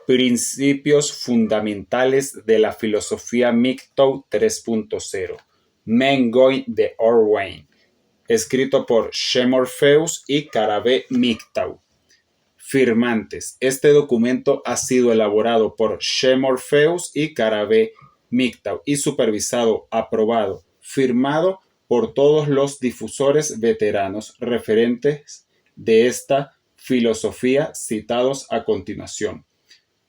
Principios fundamentales de la filosofía MGTOW 3.0. Men Going de Orwell, escrito por Shemorpheus y Caravé MGTOW. Firmantes. Este documento ha sido elaborado por Shemorpheus y Caravé MGTOW y supervisado, aprobado, firmado por todos los difusores veteranos referentes de esta filosofía citados a continuación.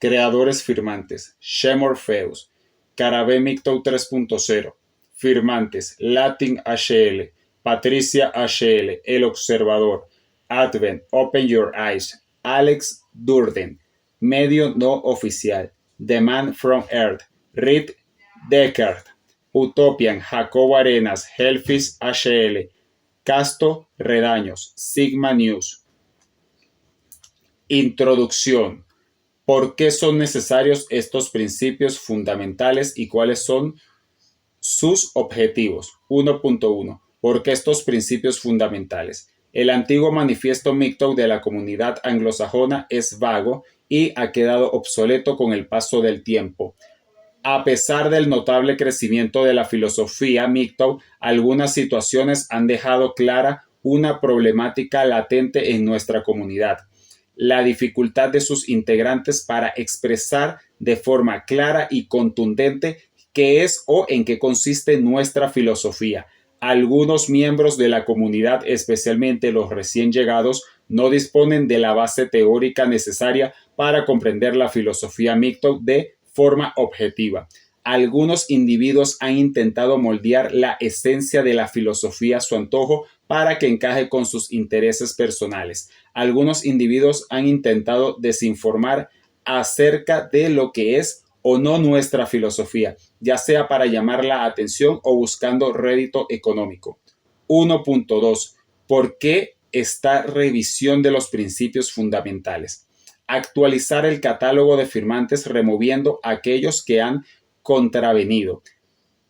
Creadores firmantes: Shemorpheus, Caravé MGTOW 3.0. Firmantes: Latin HL, Patricia HL, El Observador, Advent, Open Your Eyes, Alex Durden, Medio no oficial, The Man from Earth, Reed Deckard, Utopian, Jacobo Arenas, Hellfish HL, Casto Redaños, Sigma News. Introducción. ¿Por qué son necesarios estos principios fundamentales y cuáles son sus objetivos? 1.1. ¿Por qué estos principios fundamentales? El antiguo manifiesto MGTOW de la comunidad anglosajona es vago y ha quedado obsoleto con el paso del tiempo. A pesar del notable crecimiento de la filosofía MGTOW, algunas situaciones han dejado clara una problemática latente en nuestra comunidad: la dificultad de sus integrantes para expresar de forma clara y contundente qué es o en qué consiste nuestra filosofía. Algunos miembros de la comunidad, especialmente los recién llegados, no disponen de la base teórica necesaria para comprender la filosofía MGTOW de forma objetiva. Algunos individuos han intentado moldear la esencia de la filosofía a su antojo para que encaje con sus intereses personales. Algunos individuos han intentado desinformar acerca de lo que es o no nuestra filosofía, ya sea para llamar la atención o buscando rédito económico. 1.2. ¿Por qué esta revisión de los principios fundamentales? Actualizar el catálogo de firmantes removiendo aquellos que han contravenido,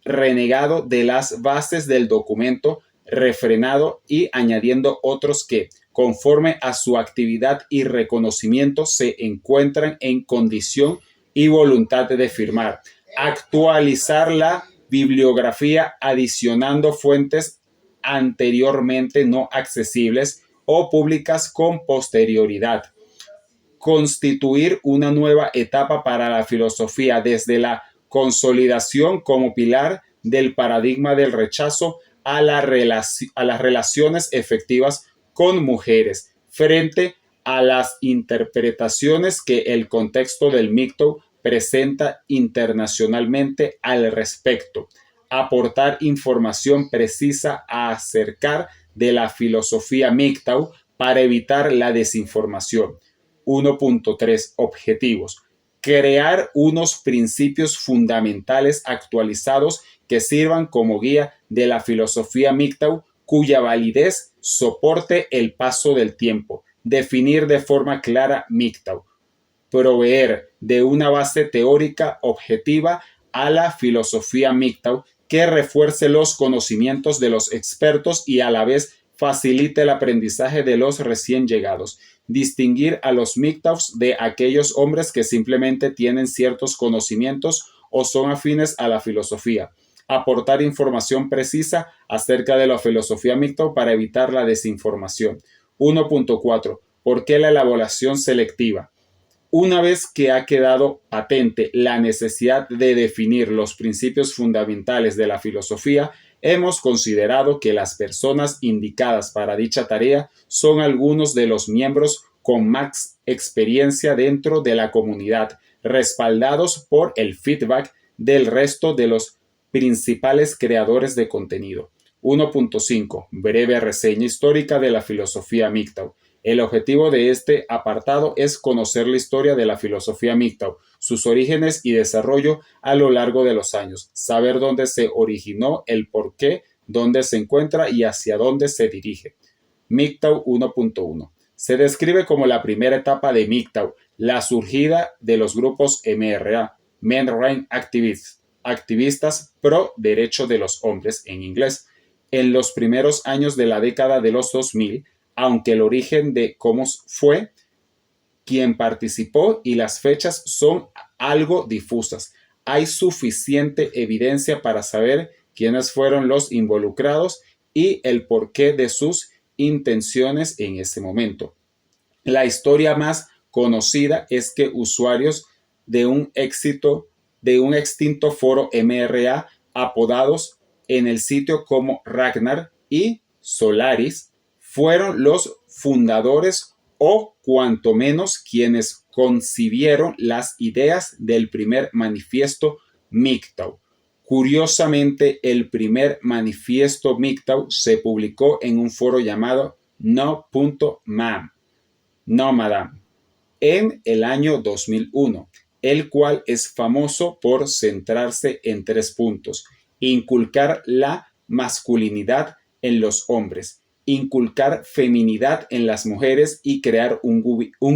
renegado de las bases del documento, refrenado y añadiendo otros que, conforme a su actividad y reconocimiento, se encuentran en condición y voluntad de firmar. Actualizar la bibliografía adicionando fuentes anteriormente no accesibles o públicas con posterioridad. Constituir una nueva etapa para la filosofía desde la consolidación como pilar del paradigma del rechazo a las relaciones efectivas con mujeres frente a las interpretaciones que el contexto del MGTOW presenta internacionalmente al respecto. Aportar información precisa acerca de la filosofía MGTOW para evitar la desinformación. 1.3. Objetivos. Crear unos principios fundamentales actualizados que sirvan como guía de la filosofía MGTOW, cuya validez soporte el paso del tiempo. Definir de forma clara MGTOW. Proveer de una base teórica objetiva a la filosofía MGTOW que refuerce los conocimientos de los expertos y a la vez facilite el aprendizaje de los recién llegados. Distinguir a los MGTOWs de aquellos hombres que simplemente tienen ciertos conocimientos o son afines a la filosofía. Aportar información precisa acerca de la filosofía MGTOW para evitar la desinformación. 1.4. ¿Por qué la elaboración selectiva? Una vez que ha quedado patente la necesidad de definir los principios fundamentales de la filosofía, hemos considerado que las personas indicadas para dicha tarea son algunos de los miembros con más experiencia dentro de la comunidad, respaldados por el feedback del resto de los principales creadores de contenido. 1.5. Breve reseña histórica de la filosofía MGTOW. El objetivo de este apartado es conocer la historia de la filosofía MGTOW, sus orígenes y desarrollo a lo largo de los años, saber dónde se originó, el por qué, dónde se encuentra y hacia dónde se dirige. MGTOW 1.1. Se describe como la primera etapa de MGTOW, la surgida de los grupos MRA, Men Right Activists, activistas pro derecho de los hombres en inglés, en los primeros años de la década de los 2000, aunque el origen de cómo fue quién participó y las fechas son algo difusas. Hay suficiente evidencia para saber quiénes fueron los involucrados y el porqué de sus intenciones en ese momento. La historia más conocida es que usuarios de un extinto foro MRA apodados en el sitio como Ragnar y Solaris fueron los fundadores o cuanto menos quienes concibieron las ideas del primer manifiesto MGTOW. Curiosamente, el primer manifiesto MGTOW se publicó en un foro llamado No.mam, No Madame, en el año 2001, el cual es famoso por centrarse en 3 puntos: inculcar la masculinidad en los hombres, inculcar feminidad en las mujeres y crear un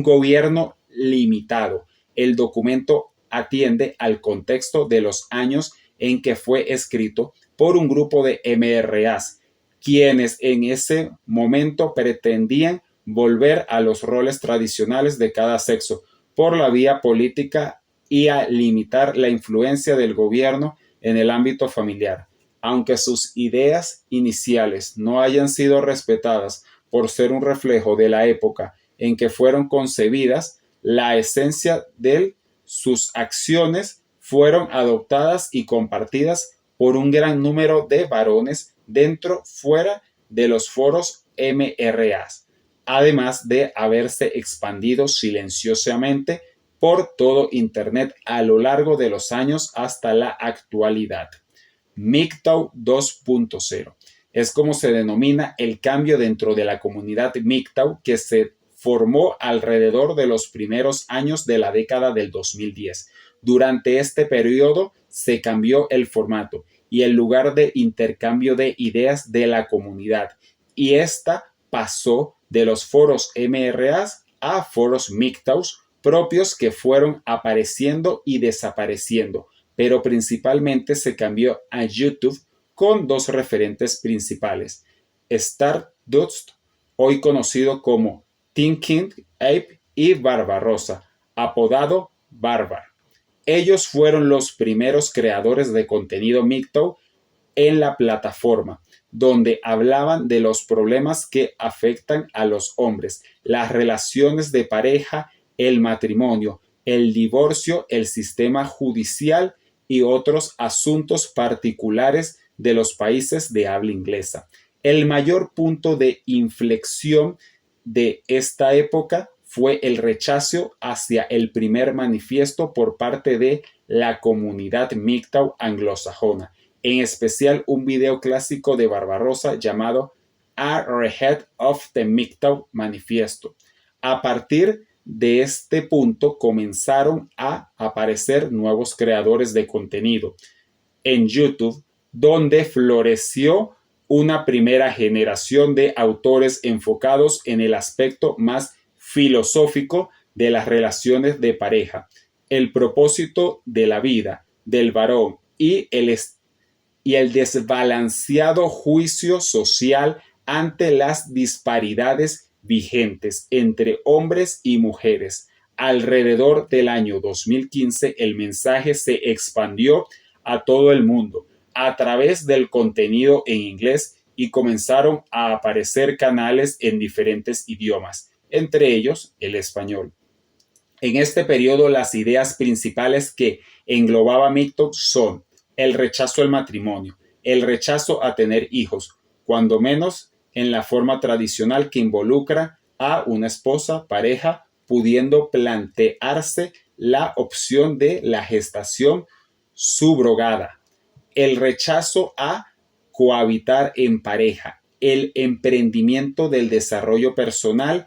gobierno limitado. El documento atiende al contexto de los años en que fue escrito por un grupo de MRAs, quienes en ese momento pretendían volver a los roles tradicionales de cada sexo por la vía política y a limitar la influencia del gobierno en el ámbito familiar. Aunque sus ideas iniciales no hayan sido respetadas por ser un reflejo de la época en que fueron concebidas, la esencia de sus acciones fueron adoptadas y compartidas por un gran número de varones dentro, fuera de los foros MRAs, además de haberse expandido silenciosamente por todo Internet a lo largo de los años hasta la actualidad. MGTOW 2.0 es como se denomina el cambio dentro de la comunidad MGTOW que se formó alrededor de los primeros años de la década del 2010. Durante este periodo se cambió el formato y el lugar de intercambio de ideas de la comunidad, y esta pasó de los foros MRAs a foros MGTOWs propios que fueron apareciendo y desapareciendo, pero principalmente se cambió a YouTube con 2 referentes principales: Stardust, hoy conocido como Thinking Ape, y Barbarossa, apodado Barbar. Ellos fueron los primeros creadores de contenido MGTOW en la plataforma, donde hablaban de los problemas que afectan a los hombres, las relaciones de pareja, el matrimonio, el divorcio, el sistema judicial y otros asuntos particulares de los países de habla inglesa. El mayor punto de inflexión de esta época fue el rechazo hacia el primer manifiesto por parte de la comunidad MGTOW anglosajona, en especial un video clásico de Barbarossa llamado A Rehead of the MGTOW Manifesto. A partir de este punto comenzaron a aparecer nuevos creadores de contenido en YouTube, donde floreció una primera generación de autores enfocados en el aspecto más filosófico de las relaciones de pareja, el propósito de la vida del varón y el desbalanceado juicio social ante las disparidades vigentes entre hombres y mujeres. Alrededor del año 2015, el mensaje se expandió a todo el mundo a través del contenido en inglés y comenzaron a aparecer canales en diferentes idiomas, entre ellos el español. En este periodo, las ideas principales que englobaba MGTOW son el rechazo al matrimonio, el rechazo a tener hijos, cuando menos en la forma tradicional que involucra a una esposa, pareja, pudiendo plantearse la opción de la gestación subrogada, el rechazo a cohabitar en pareja, el emprendimiento del desarrollo personal,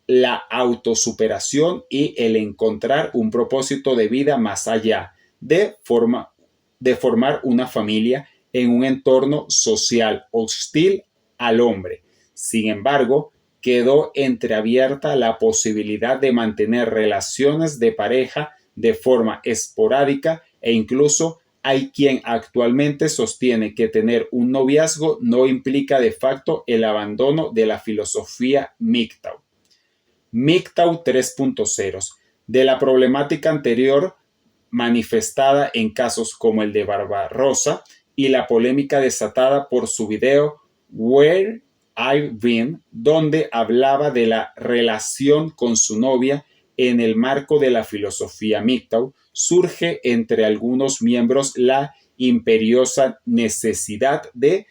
la autosuperación y el encontrar un propósito de vida más allá de formar una familia en un entorno social hostil al hombre. Sin embargo, quedó entreabierta la posibilidad de mantener relaciones de pareja de forma esporádica, e incluso hay quien actualmente sostiene que tener un noviazgo no implica de facto el abandono de la filosofía MGTOW. MGTOW 3.0, de la problemática anterior manifestada en casos como el de Barbarossa y la polémica desatada por su video Where I've Been, donde hablaba de la relación con su novia en el marco de la filosofía MGTOW, surge entre algunos miembros la imperiosa necesidad de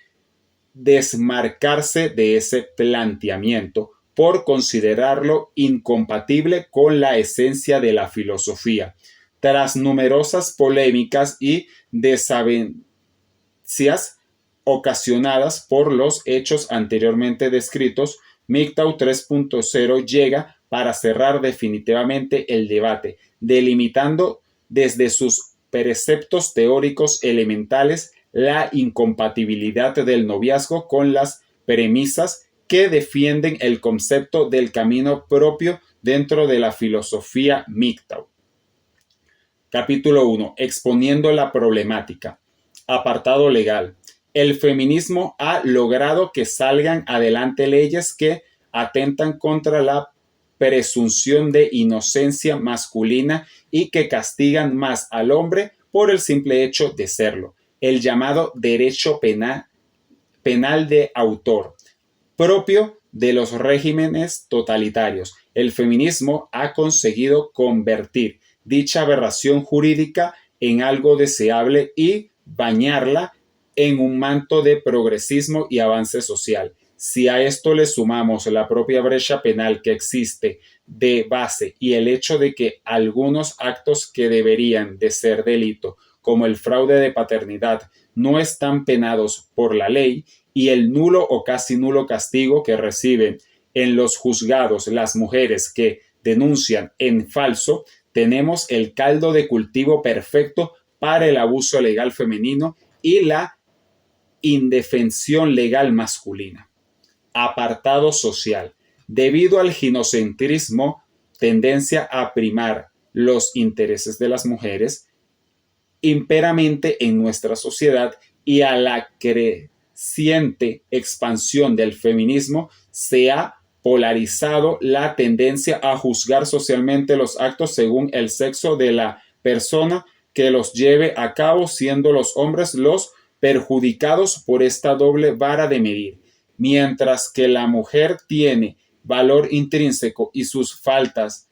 desmarcarse de ese planteamiento por considerarlo incompatible con la esencia de la filosofía. Tras numerosas polémicas y desavenencias ocasionadas por los hechos anteriormente descritos, MGTOW 3.0 llega para cerrar definitivamente el debate, delimitando desde sus preceptos teóricos elementales la incompatibilidad del noviazgo con las premisas que defienden el concepto del camino propio dentro de la filosofía MGTOW. Capítulo 1. Exponiendo la problemática. Apartado legal. El feminismo ha logrado que salgan adelante leyes que atentan contra la presunción de inocencia masculina y que castigan más al hombre por el simple hecho de serlo. El llamado derecho penal de autor, propio de los regímenes totalitarios. El feminismo ha conseguido convertir dicha aberración jurídica en algo deseable y bañarla en un manto de progresismo y avance social. Si a esto le sumamos la propia brecha penal que existe de base y el hecho de que algunos actos que deberían de ser delito, como el fraude de paternidad, no están penados por la ley, y el nulo o casi nulo castigo que reciben en los juzgados las mujeres que denuncian en falso, tenemos el caldo de cultivo perfecto para el abuso legal femenino y la indefensión legal masculina. Apartado social. Debido al ginocentrismo, tendencia a primar los intereses de las mujeres, imperamente en nuestra sociedad, y a la creciente expansión del feminismo, se ha polarizado la tendencia a juzgar socialmente los actos según el sexo de la persona que los lleve a cabo, siendo los hombres los perjudicados por esta doble vara de medir. Mientras que la mujer tiene valor intrínseco y sus faltas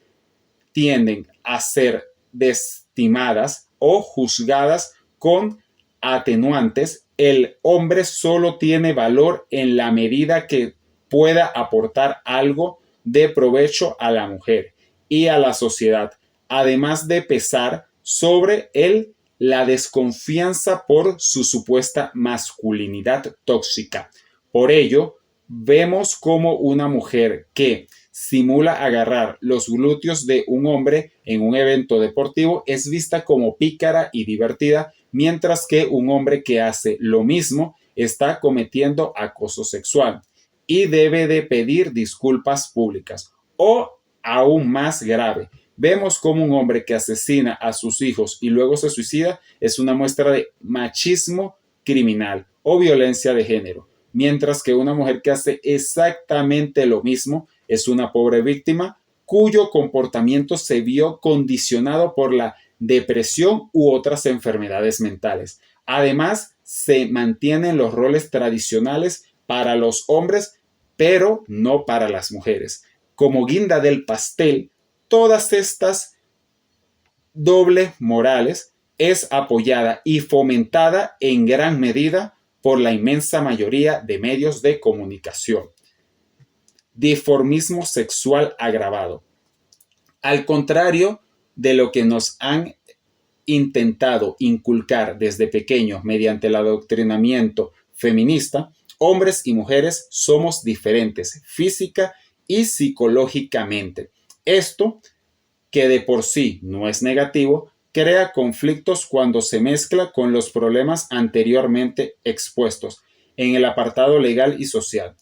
tienden a ser desestimadas o juzgadas con atenuantes, el hombre solo tiene valor en la medida que pueda aportar algo de provecho a la mujer y a la sociedad, además de pesar sobre él la desconfianza por su supuesta masculinidad tóxica. Por ello, vemos como una mujer que simula agarrar los glúteos de un hombre en un evento deportivo es vista como pícara y divertida, mientras que un hombre que hace lo mismo está cometiendo acoso sexual y debe de pedir disculpas públicas. O, aún más grave, vemos como un hombre que asesina a sus hijos y luego se suicida es una muestra de machismo criminal o violencia de género, mientras que una mujer que hace exactamente lo mismo es una pobre víctima cuyo comportamiento se vio condicionado por la depresión u otras enfermedades mentales. Además, se mantienen los roles tradicionales para los hombres, pero no para las mujeres. Como guinda del pastel, todas estas dobles morales es apoyada y fomentada en gran medida por la inmensa mayoría de medios de comunicación. Dimorfismo sexual agravado. Al contrario de lo que nos han intentado inculcar desde pequeños mediante el adoctrinamiento feminista, hombres y mujeres somos diferentes física y psicológicamente. Esto, que de por sí no es negativo, crea conflictos cuando se mezcla con los problemas anteriormente expuestos en el apartado legal y social,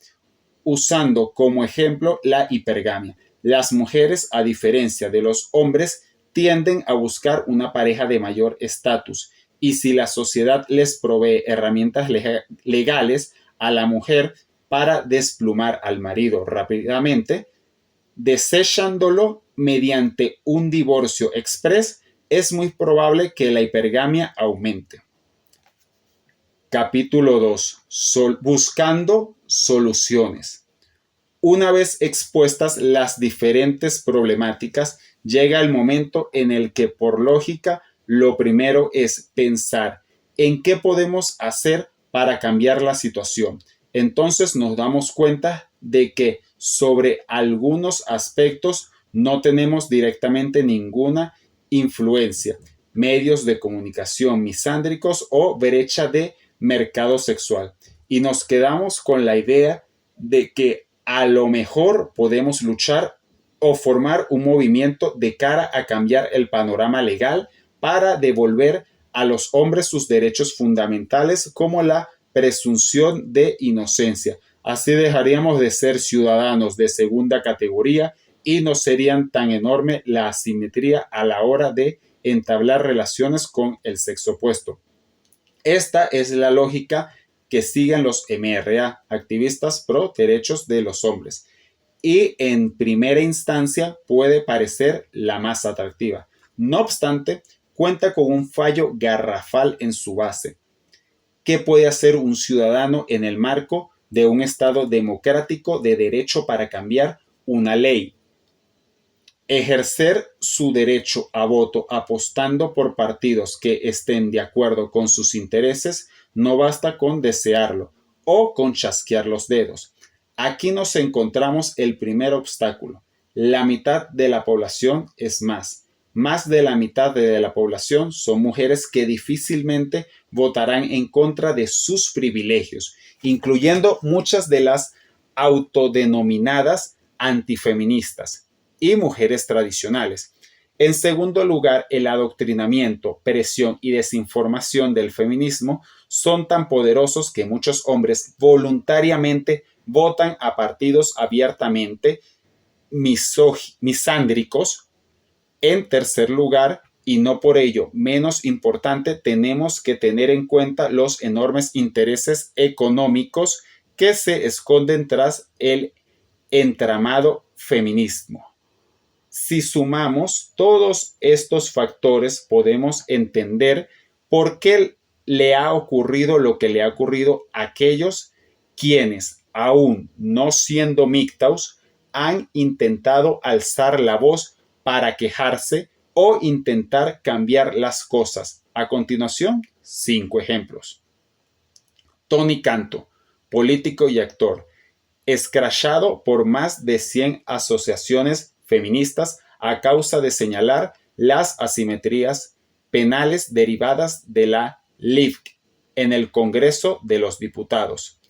usando como ejemplo la hipergamia. Las mujeres, a diferencia de los hombres, tienden a buscar una pareja de mayor estatus, y si la sociedad les provee herramientas legales a la mujer para desplumar al marido rápidamente, Desechándolo mediante un divorcio exprés, es muy probable que la hipergamia aumente. Capítulo 2. Buscando soluciones. Una vez expuestas las diferentes problemáticas, llega el momento en el que, por lógica, lo primero es pensar en qué podemos hacer para cambiar la situación. Entonces nos damos cuenta de que sobre algunos aspectos no tenemos directamente ninguna influencia. Medios de comunicación misándricos o brecha de mercado sexual. Y nos quedamos con la idea de que a lo mejor podemos luchar o formar un movimiento de cara a cambiar el panorama legal para devolver a los hombres sus derechos fundamentales como la presunción de inocencia. Así dejaríamos de ser ciudadanos de segunda categoría y no serían tan enorme la asimetría a la hora de entablar relaciones con el sexo opuesto. Esta es la lógica que siguen los MRA, activistas pro derechos de los hombres, y en primera instancia puede parecer la más atractiva. No obstante, cuenta con un fallo garrafal en su base. ¿Qué puede hacer un ciudadano en el marco de un Estado democrático de derecho para cambiar una ley? Ejercer su derecho a voto apostando por partidos que estén de acuerdo con sus intereses. No basta con desearlo o con chasquear los dedos. Aquí nos encontramos el primer obstáculo. La mitad de la población es más. Más de la mitad de la población son mujeres que difícilmente votarán en contra de sus privilegios, incluyendo muchas de las autodenominadas antifeministas y mujeres tradicionales. En segundo lugar, el adoctrinamiento, presión y desinformación del feminismo son tan poderosos que muchos hombres voluntariamente votan a partidos abiertamente misándricos. En tercer lugar, y no por ello menos importante, tenemos que tener en cuenta los enormes intereses económicos que se esconden tras el entramado feminismo. Si sumamos todos estos factores, podemos entender por qué le ha ocurrido lo que le ha ocurrido a aquellos quienes, aún no siendo MGTOWs, han intentado alzar la voz para quejarse o intentar cambiar las cosas. A continuación, 5 ejemplos. Tony Canto, político y actor, escrachado por más de 100 asociaciones feministas a causa de señalar las asimetrías penales derivadas de la LIVC en el Congreso de los Diputados.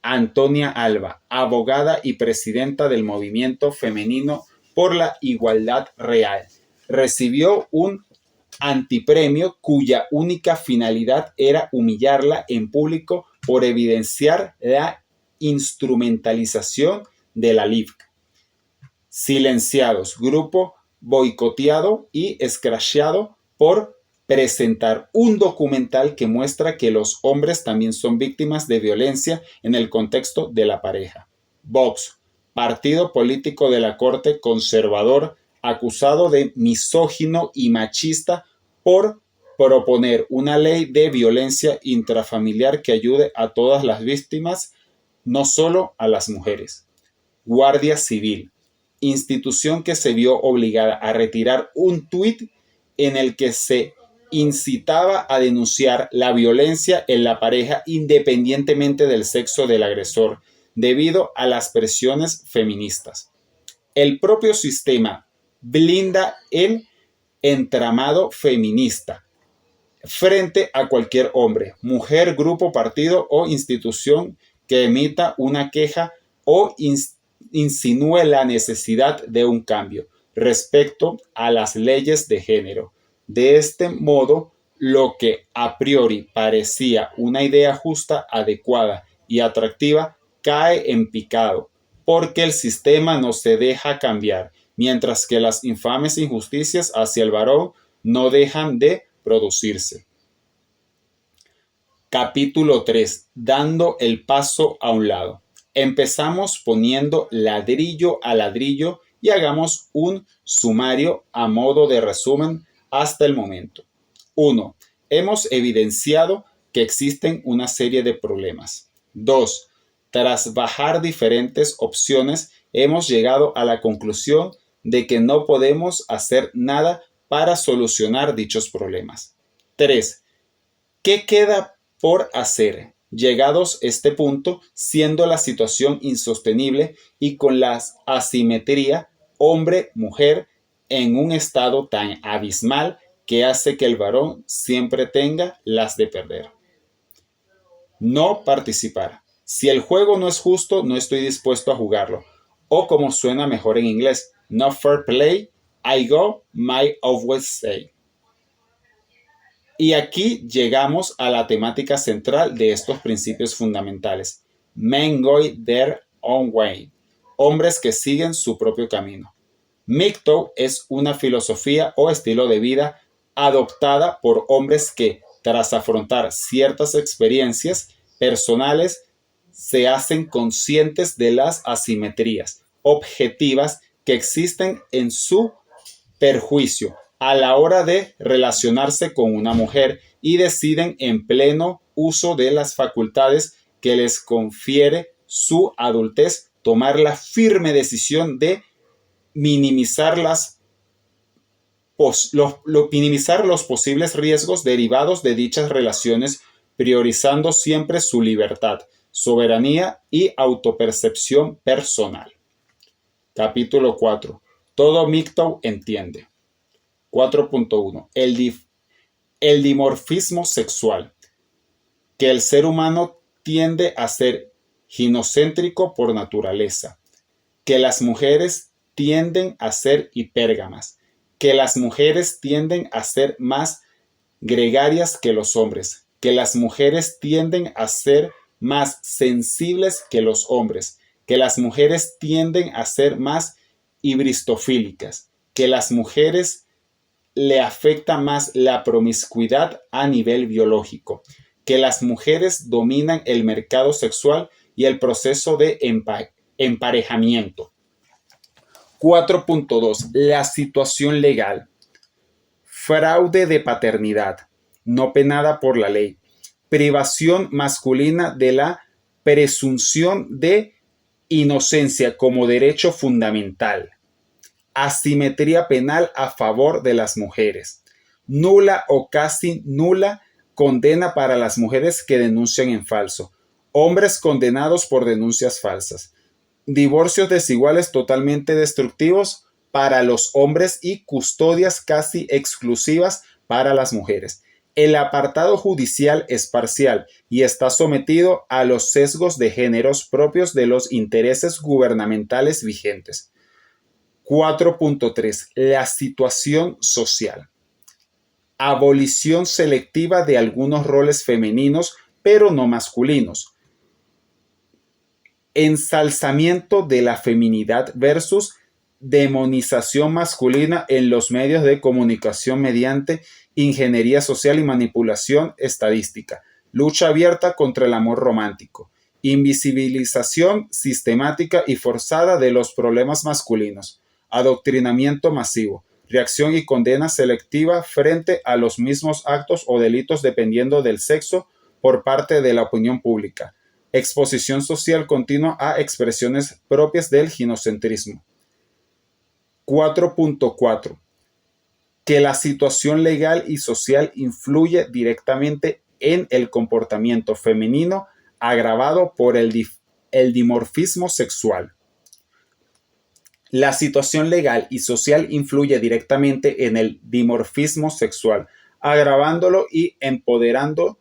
Antonia Alba, abogada y presidenta del Movimiento Femenino por la Igualdad Real, recibió un antipremio cuya única finalidad era humillarla en público por evidenciar la instrumentalización de la LIVC. Silenciados, grupo boicoteado y escrachado por presentar un documental que muestra que los hombres también son víctimas de violencia en el contexto de la pareja. Vox, partido político de la corte conservador, acusado de misógino y machista por proponer una ley de violencia intrafamiliar que ayude a todas las víctimas, no solo a las mujeres. Guardia Civil, institución que se vio obligada a retirar un tuit en el que se incitaba a denunciar la violencia en la pareja independientemente del sexo del agresor, debido a las presiones feministas. El propio sistema blinda el entramado feminista frente a cualquier hombre, mujer, grupo, partido o institución que emita una queja o insinúe la necesidad de un cambio respecto a las leyes de género. De este modo, lo que a priori parecía una idea justa, adecuada y atractiva cae en picado, porque el sistema no se deja cambiar, mientras que las infames injusticias hacia el varón no dejan de producirse. Capítulo 3. Dando el paso a un lado. Empezamos poniendo ladrillo a ladrillo y hagamos un sumario a modo de resumen hasta el momento. 1. Hemos evidenciado que existen una serie de problemas. 2. Tras bajar diferentes opciones, hemos llegado a la conclusión de que no podemos hacer nada para solucionar dichos problemas. 3. ¿Qué queda por hacer? Llegados a este punto, siendo la situación insostenible y con la asimetría hombre-mujer en un estado tan abismal que hace que el varón siempre tenga las de perder. No participar. Si el juego no es justo, no estoy dispuesto a jugarlo. O como suena mejor en inglés, no fair play, I go my always say. Y aquí llegamos a la temática central de estos principios fundamentales. Men go their own way. Hombres que siguen su propio camino. MGTOW es una filosofía o estilo de vida adoptada por hombres que, tras afrontar ciertas experiencias personales, se hacen conscientes de las asimetrías objetivas que existen en su perjuicio a la hora de relacionarse con una mujer y deciden en pleno uso de las facultades que les confiere su adultez tomar la firme decisión de minimizar los posibles riesgos derivados de dichas relaciones, priorizando siempre su libertad, soberanía y autopercepción personal. Capítulo 4. Todo MGTOW entiende. 4.1. El dimorfismo sexual. Que el ser humano tiende a ser ginocéntrico por naturaleza. Que las mujeres tienden a ser hipérgamas. Que las mujeres tienden a ser más gregarias que los hombres. Que las mujeres tienden a ser más sensibles que los hombres. Que las mujeres tienden a ser más hibristofílicas. Que las mujeres le afecta más la promiscuidad a nivel biológico, que las mujeres dominan el mercado sexual y el proceso de emparejamiento. 4.2. La situación legal. Fraude de paternidad, no penada por la ley. Privación masculina de la presunción de inocencia como derecho fundamental. Asimetría penal a favor de las mujeres. Nula o casi nula condena para las mujeres que denuncian en falso. Hombres condenados por denuncias falsas. Divorcios desiguales totalmente destructivos para los hombres y custodias casi exclusivas para las mujeres. El apartado judicial es parcial y está sometido a los sesgos de géneros propios de los intereses gubernamentales vigentes. 4.3. La situación social. Abolición selectiva de algunos roles femeninos, pero no masculinos. Ensalzamiento de la feminidad versus demonización masculina en los medios de comunicación mediante ingeniería social y manipulación estadística. Lucha abierta contra el amor romántico. Invisibilización sistemática y forzada de los problemas masculinos. Adoctrinamiento masivo, reacción y condena selectiva frente a los mismos actos o delitos dependiendo del sexo por parte de la opinión pública, exposición social continua a expresiones propias del ginocentrismo. 4.4. Que la situación legal y social influye directamente en el comportamiento femenino agravado por el dimorfismo sexual. La situación legal y social influye directamente en el dimorfismo sexual, agravándolo y empoderando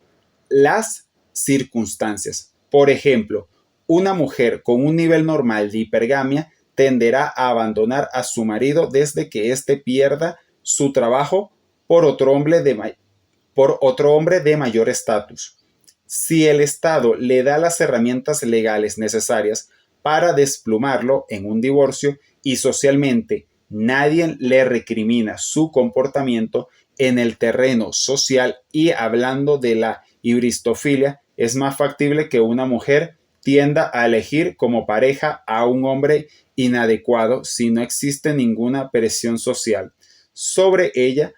las circunstancias. Por ejemplo, una mujer con un nivel normal de hipergamia tenderá a abandonar a su marido desde que éste pierda su trabajo por otro hombre de mayor estatus. Si el Estado le da las herramientas legales necesarias para desplumarlo en un divorcio y socialmente nadie le recrimina su comportamiento en el terreno social y hablando de la hibristofilia, es más factible que una mujer tienda a elegir como pareja a un hombre inadecuado si no existe ninguna presión social sobre ella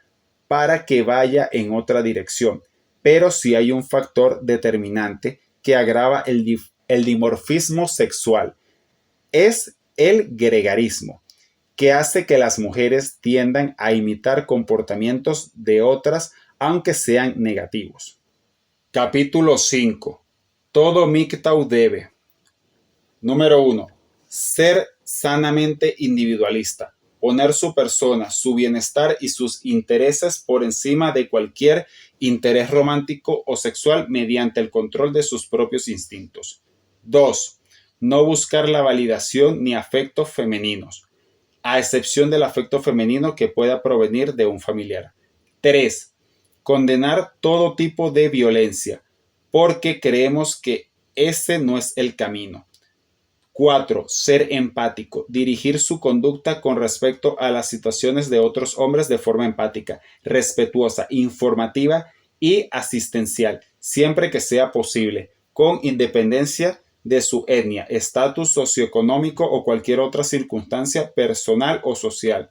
para que vaya en otra dirección, pero si hay un factor determinante que agrava el dimorfismo sexual. Es el gregarismo, que hace que las mujeres tiendan a imitar comportamientos de otras aunque sean negativos. Capítulo 5. Todo MGTOW debe. Número 1. Ser sanamente individualista. Poner su persona, su bienestar y sus intereses por encima de cualquier interés romántico o sexual mediante el control de sus propios instintos. 2. No buscar la validación ni afectos femeninos, a excepción del afecto femenino que pueda provenir de un familiar. 3. Condenar todo tipo de violencia, porque creemos que ese no es el camino. 4. Ser empático. Dirigir su conducta con respecto a las situaciones de otros hombres de forma empática, respetuosa, informativa y asistencial, siempre que sea posible, con independencia de su etnia, estatus socioeconómico o cualquier otra circunstancia personal o social.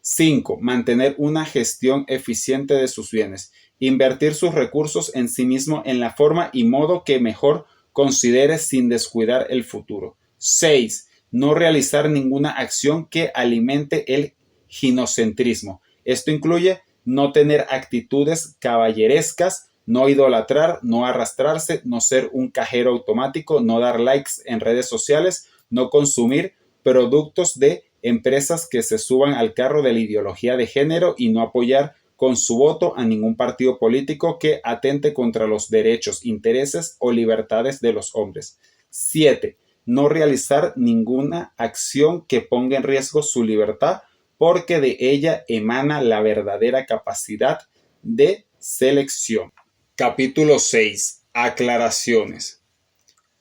5. Mantener una gestión eficiente de sus bienes. Invertir sus recursos en sí mismo en la forma y modo que mejor considere sin descuidar el futuro. 6. No realizar ninguna acción que alimente el ginocentrismo. Esto incluye no tener actitudes caballerescas, no idolatrar, no arrastrarse, no ser un cajero automático, no dar likes en redes sociales, no consumir productos de empresas que se suban al carro de la ideología de género y no apoyar con su voto a ningún partido político que atente contra los derechos, intereses o libertades de los hombres. 7. No realizar ninguna acción que ponga en riesgo su libertad, porque de ella emana la verdadera capacidad de selección. Capítulo 6. Aclaraciones.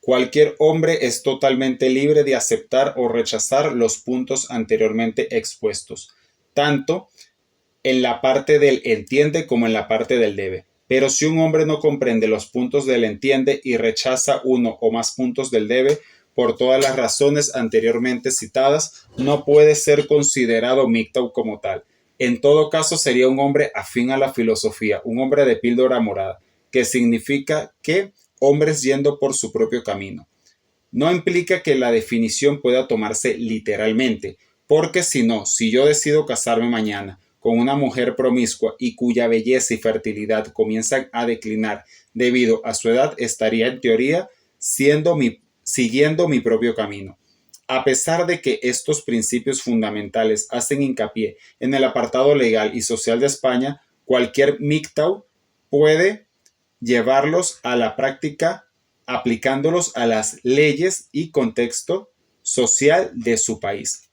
Cualquier hombre es totalmente libre de aceptar o rechazar los puntos anteriormente expuestos, tanto en la parte del entiende como en la parte del debe. Pero si un hombre no comprende los puntos del entiende y rechaza uno o más puntos del debe, por todas las razones anteriormente citadas, no puede ser considerado MGTOW como tal. En todo caso, sería un hombre afín a la filosofía, un hombre de píldora morada, que significa que hombres yendo por su propio camino. No implica que la definición pueda tomarse literalmente, porque si yo decido casarme mañana con una mujer promiscua y cuya belleza y fertilidad comienzan a declinar debido a su edad, estaría en teoría siguiendo mi propio camino. A pesar de que estos principios fundamentales hacen hincapié en el apartado legal y social de España, cualquier MGTOW puede llevarlos a la práctica aplicándolos a las leyes y contexto social de su país.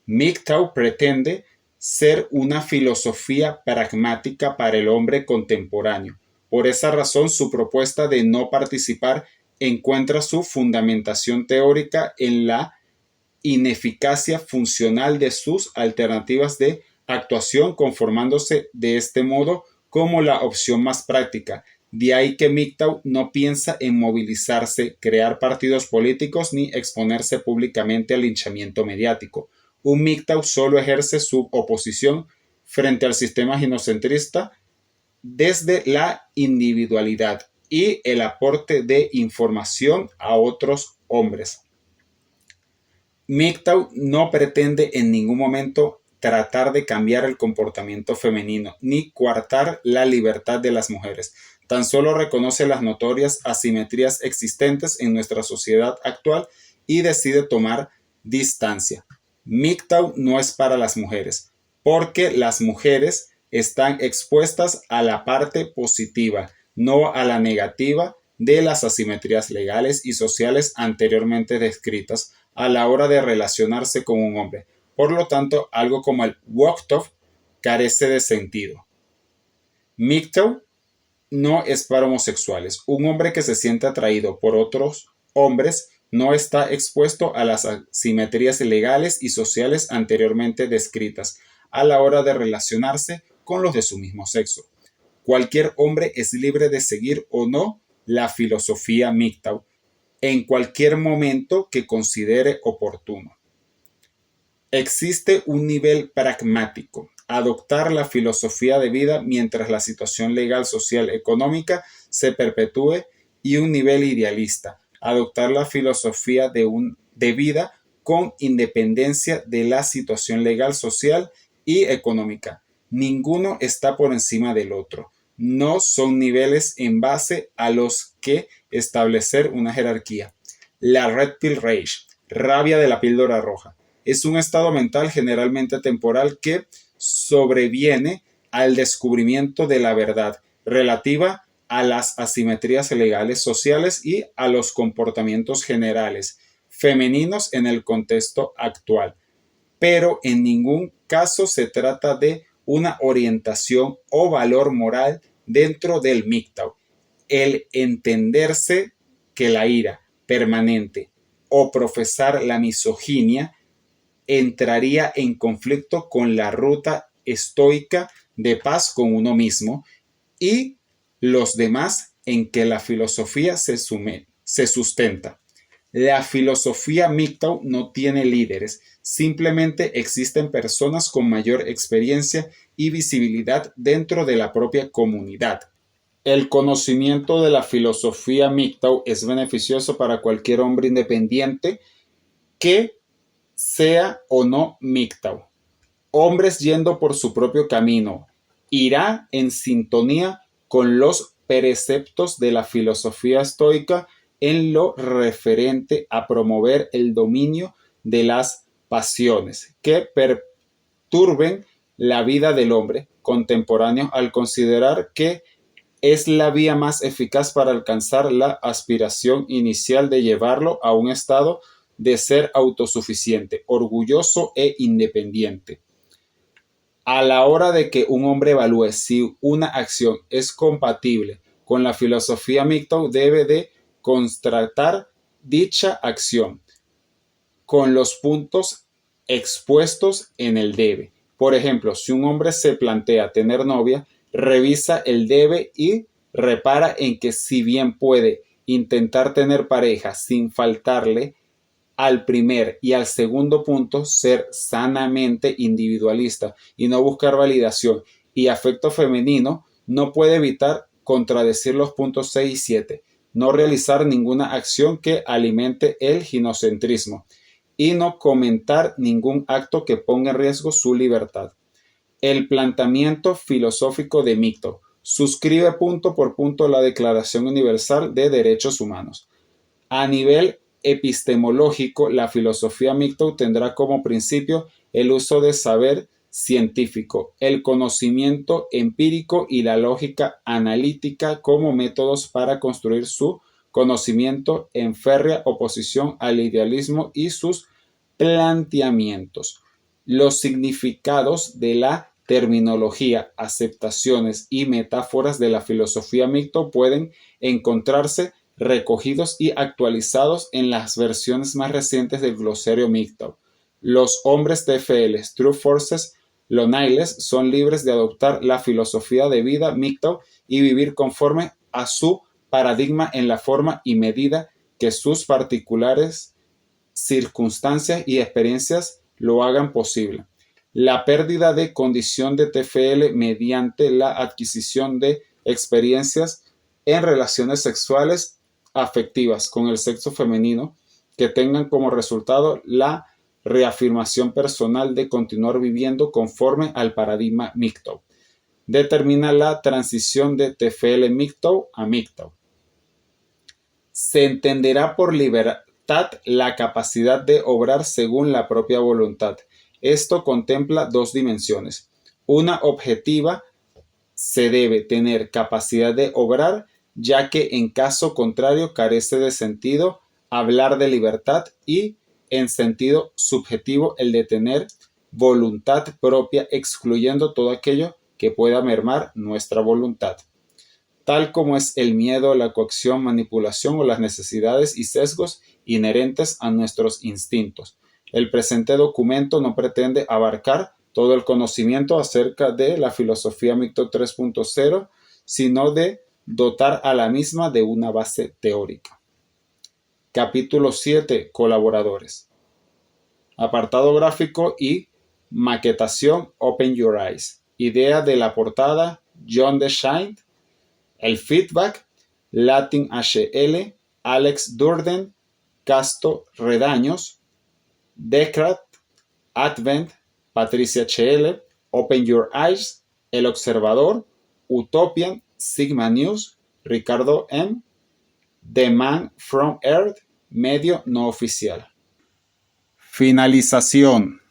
MGTOW pretende ser una filosofía pragmática para el hombre contemporáneo. Por esa razón, su propuesta de no participar encuentra su fundamentación teórica en la ineficacia funcional de sus alternativas de actuación, conformándose de este modo como la opción más práctica. De ahí que MGTOW no piensa en movilizarse, crear partidos políticos ni exponerse públicamente al linchamiento mediático. Un MGTOW solo ejerce su oposición frente al sistema ginocentrista desde la individualidad y el aporte de información a otros hombres. MGTOW no pretende en ningún momento tratar de cambiar el comportamiento femenino ni coartar la libertad de las mujeres. Tan solo reconoce las notorias asimetrías existentes en nuestra sociedad actual y decide tomar distancia. MGTOW no es para las mujeres, porque las mujeres están expuestas a la parte positiva, no a la negativa de las asimetrías legales y sociales anteriormente descritas a la hora de relacionarse con un hombre. Por lo tanto, algo como el WOCTOV carece de sentido. MGTOW no es para homosexuales. Un hombre que se siente atraído por otros hombres no está expuesto a las asimetrías legales y sociales anteriormente descritas a la hora de relacionarse con los de su mismo sexo. Cualquier hombre es libre de seguir o no la filosofía MGTOW, en cualquier momento que considere oportuno. Existe un nivel pragmático, adoptar la filosofía de vida mientras la situación legal, social, económica se perpetúe, y un nivel idealista, adoptar la filosofía de vida con independencia de la situación legal, social y económica. Ninguno está por encima del otro. No son niveles en base a los que establecer una jerarquía. La Red Pill Rage, rabia de la píldora roja, es un estado mental generalmente temporal que sobreviene al descubrimiento de la verdad relativa a las asimetrías legales, sociales y a los comportamientos generales femeninos en el contexto actual. Pero en ningún caso se trata de una orientación o valor moral dentro del MGTOW. El entenderse que la ira permanente o profesar la misoginia entraría en conflicto con la ruta estoica de paz con uno mismo y los demás en que la filosofía se sustenta. La filosofía MGTOW no tiene líderes, simplemente existen personas con mayor experiencia y visibilidad dentro de la propia comunidad. El conocimiento de la filosofía MGTOW es beneficioso para cualquier hombre independiente que sea o no MGTOW. Hombres yendo por su propio camino irá en sintonía con los preceptos de la filosofía estoica en lo referente a promover el dominio de las pasiones que perturben la vida del hombre contemporáneo, al considerar que es la vía más eficaz para alcanzar la aspiración inicial de llevarlo a un estado de ser autosuficiente, orgulloso e independiente. A la hora de que un hombre evalúe si una acción es compatible con la filosofía MGTOW, debe de constatar dicha acción con los puntos expuestos en el debe. Por ejemplo, si un hombre se plantea tener novia, revisa el debe y repara en que si bien puede intentar tener pareja sin faltarle al primer y al segundo punto, ser sanamente individualista y no buscar validación y afecto femenino, no puede evitar contradecir los puntos 6 y 7, no realizar ninguna acción que alimente el ginocentrismo y no comentar ningún acto que ponga en riesgo su libertad. El planteamiento filosófico de MGTOW suscribe punto por punto la Declaración Universal de Derechos Humanos. A nivel epistemológico, la filosofía MGTOW tendrá como principio el uso de saber científico, el conocimiento empírico y la lógica analítica como métodos para construir su conocimiento en férrea oposición al idealismo y sus planteamientos. Los significados de la terminología, aceptaciones y metáforas de la filosofía MGTOW pueden encontrarse recogidos y actualizados en las versiones más recientes del glosario MGTOW. Los hombres TFL, True Forces Lonailes, son libres de adoptar la filosofía de vida MGTOW y vivir conforme a su paradigma en la forma y medida que sus particulares circunstancias y experiencias lo hagan posible. La pérdida de condición de TFL mediante la adquisición de experiencias en relaciones sexuales afectivas con el sexo femenino que tengan como resultado la reafirmación personal de continuar viviendo conforme al paradigma MGTOW. Determina la transición de TFL MGTOW a MGTOW. Se entenderá por libertad la capacidad de obrar según la propia voluntad. Esto contempla dos dimensiones. Una objetiva, se debe tener capacidad de obrar, ya que en caso contrario carece de sentido hablar de libertad, y en sentido subjetivo el de tener voluntad propia, excluyendo todo aquello que pueda mermar nuestra voluntad, tal como es el miedo, la coacción, manipulación o las necesidades y sesgos inherentes a nuestros instintos. El presente documento no pretende abarcar todo el conocimiento acerca de la filosofía MGTOW 3.0, sino de dotar a la misma de una base teórica. Capítulo 7. Colaboradores. Apartado gráfico y maquetación Open Your Eyes. Idea de la portada John DeShine. El feedback Latin HL, Alex Durden, Casto Redaños, Decrat, Advent, Patricia HL, Open Your Eyes, El Observador, Utopian, Sigma News, Ricardo M., The Man from Earth, medio no oficial. Finalización.